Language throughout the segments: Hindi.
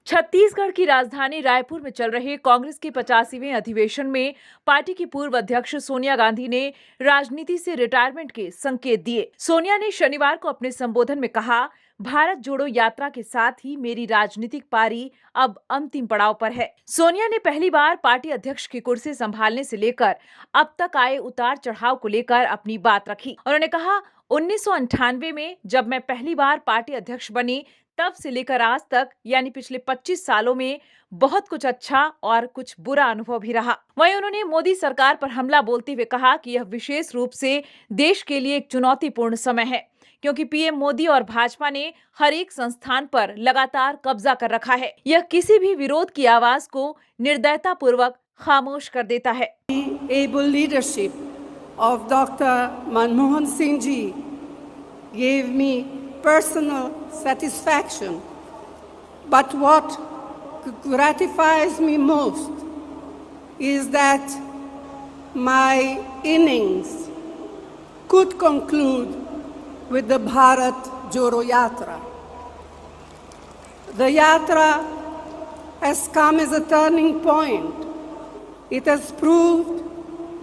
छत्तीसगढ़ की राजधानी रायपुर में चल रहे कांग्रेस के 85वें अधिवेशन में पार्टी की पूर्व अध्यक्ष सोनिया गांधी ने राजनीति से रिटायरमेंट के संकेत दिए। सोनिया ने शनिवार को अपने संबोधन में कहा, भारत जोड़ो यात्रा के साथ ही मेरी राजनीतिक पारी अब अंतिम पड़ाव पर है। सोनिया ने पहली बार पार्टी अध्यक्ष की कुर्सी संभालने से लेकर अब तक आए उतार चढ़ाव को लेकर अपनी बात रखी। उन्होंने कहा, 1998 में जब मैं पहली बार पार्टी अध्यक्ष बनी, तब से लेकर आज तक यानी पिछले 25 सालों में बहुत कुछ अच्छा और कुछ बुरा अनुभव भी रहा। वहीं उन्होंने मोदी सरकार पर हमला बोलते हुए कहा कि यह विशेष रूप से देश के लिए एक चुनौतीपूर्ण समय है, क्योंकि पीएम मोदी और भाजपा ने हर एक संस्थान पर लगातार कब्जा कर रखा है। यह किसी भी विरोध की आवाज को निर्दयतापूर्वक खामोश कर देता है। Able leadership of Dr. Manmohan Singh ji gave me personal satisfaction, but what gratifies me most is that my innings could conclude with the Bharat Jodo Yatra. The Yatra has come as a turning point. It has proved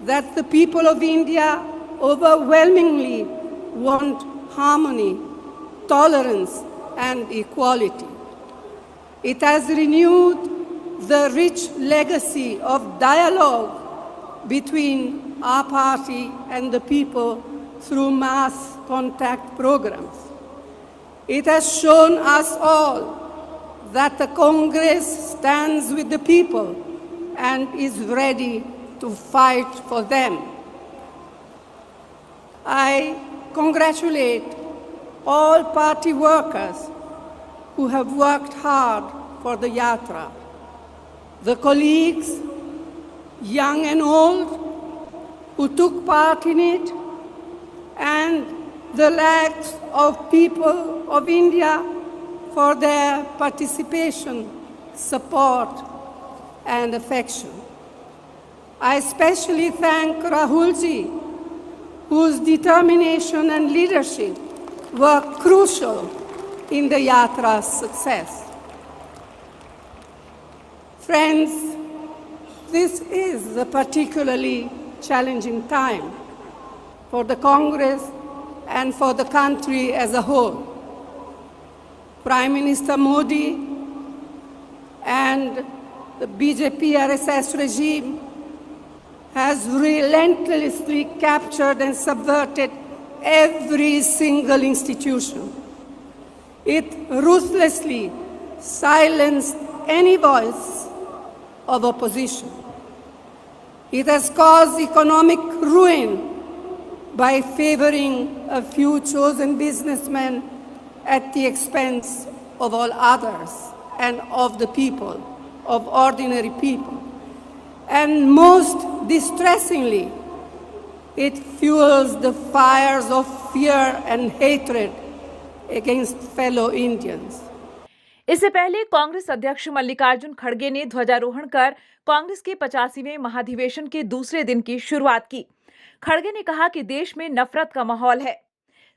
that the people of India overwhelmingly want harmony, tolerance, and equality. It has renewed the rich legacy of dialogue between our party and the people through mass contact programs. It has shown us all that the Congress stands with the people and is ready to fight for them. I congratulate all party workers who have worked hard for the Yatra, the colleagues, young and old, who took part in it, and the lakhs of people of India for their participation, support, and affection. I especially thank Rahul ji, whose determination and leadership were crucial in the Yatra's success. Friends, this is a particularly challenging time for the Congress and for the country as a whole. Prime Minister Modi and the BJP RSS regime has relentlessly captured and subverted every single institution. It ruthlessly silenced any voice of opposition. It has caused economic ruin by favoring a few chosen businessmen at the expense of all others and of the people, of ordinary people. And most distressingly, it fuels the fires of fear and hatred against fellow Indians. इससे पहले कांग्रेस अध्यक्ष मल्लिकार्जुन खड़गे ने ध्वजारोहण कर कांग्रेस के 85वें महाधिवेशन के दूसरे दिन की शुरुआत की। खड़गे ने कहा कि देश में नफरत का माहौल है।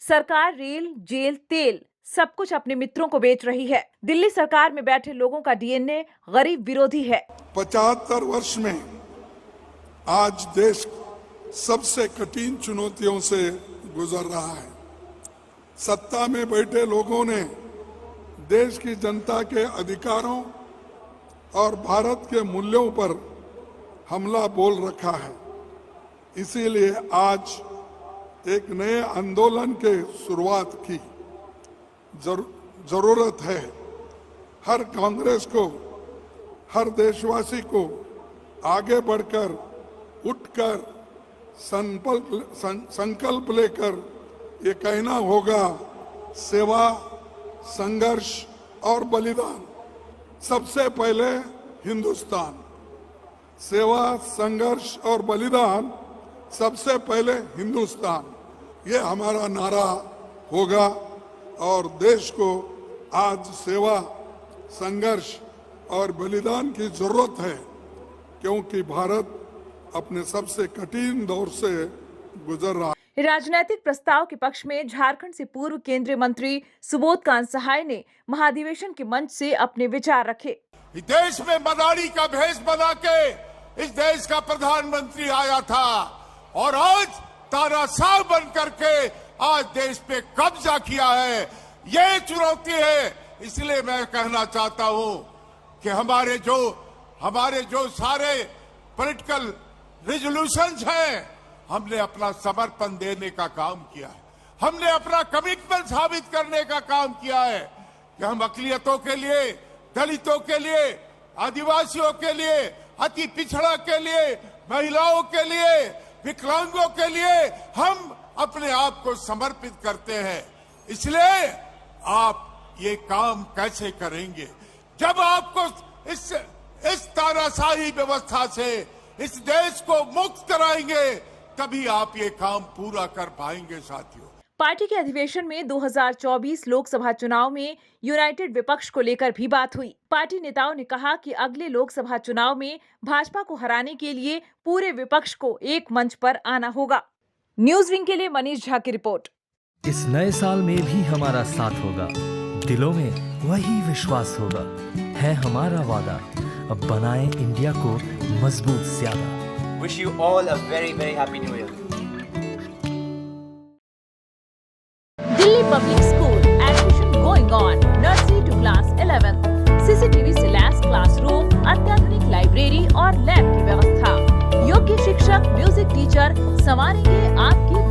सरकार रेल, जेल, तेल सब कुछ अपने मित्रों को बेच रही है। दिल्ली सरकार में बैठे लोगों का डीएनए गरीब विरोधी है। 75 वर्ष में आज देश सबसे कठिन चुनौतियों से गुजर रहा है। सत्ता में बैठे लोगों ने देश की जनता के अधिकारों और भारत के मूल्यों पर हमला बोल रखा है। इसीलिए आज एक नए आंदोलन के शुरुआत की जरूरत है। हर कांग्रेस को, हर देशवासी को आगे बढ़कर, उठकर संकल्प लेकर ये कहना होगा, सेवा, संघर्ष और बलिदान। सबसे पहले हिंदुस्तान। सेवा, संघर्ष और बलिदान, सबसे पहले हिंदुस्तान, ये हमारा नारा होगा। और देश को आज सेवा, संघर्ष और बलिदान की जरूरत है, क्योंकि भारत अपने सबसे कठिन दौर से गुजर रहा है। राजनीतिक प्रस्ताव के पक्ष में झारखंड से पूर्व केंद्रीय मंत्री सुबोध कांत सहाय ने महाधिवेशन के मंच से अपने विचार रखे। देश में मदारी का भेष बना के इस देश का प्रधानमंत्री आया था और आज तानाशाह बन करके आज देश पे कब्जा किया है। ये चुनौती है। इसलिए मैं कहना चाहता हूं कि हमारे जो सारे पॉलिटिकल रेजोल्यूशंस हैं, हमने अपना समर्पण देने का काम किया है। हमने अपना कमिटमेंट साबित करने का काम किया है कि हम अक़लियतों के लिए, दलितों के लिए, आदिवासियों के लिए, अति पिछड़ा के लिए, महिलाओं के लिए, विकलांगों के लिए हम अपने आप को समर्पित करते हैं। इसलिए आप ये काम कैसे करेंगे जब आपको इस तानाशाही व्यवस्था से इस देश को मुक्त कराएंगे, तभी आप ये काम पूरा कर पाएंगे। साथियों, पार्टी के अधिवेशन में 2024 लोकसभा चुनाव में यूनाइटेड विपक्ष को लेकर भी बात हुई। पार्टी नेताओं ने कहा कि अगले लोकसभा चुनाव में भाजपा को हराने के लिए पूरे विपक्ष को एक मंच पर आना होगा। न्यूज विंग के लिए मनीष झा की रिपोर्ट। इस नए साल में भी हमारा साथ होगा, दिलों में वही विश्वास होगा, है हमारा वादा, अब बनाए इंडिया को मजबूत ज्यादा। Wish you all a very, very happy new year. Delhi public school admission going on, nursery to class 11, CCTV से लैस क्लासरूम, अत्याधुनिक लाइब्रेरी और लैब की व्यवस्था, योग्य शिक्षक, म्यूजिक टीचर संवारेंगे आपकी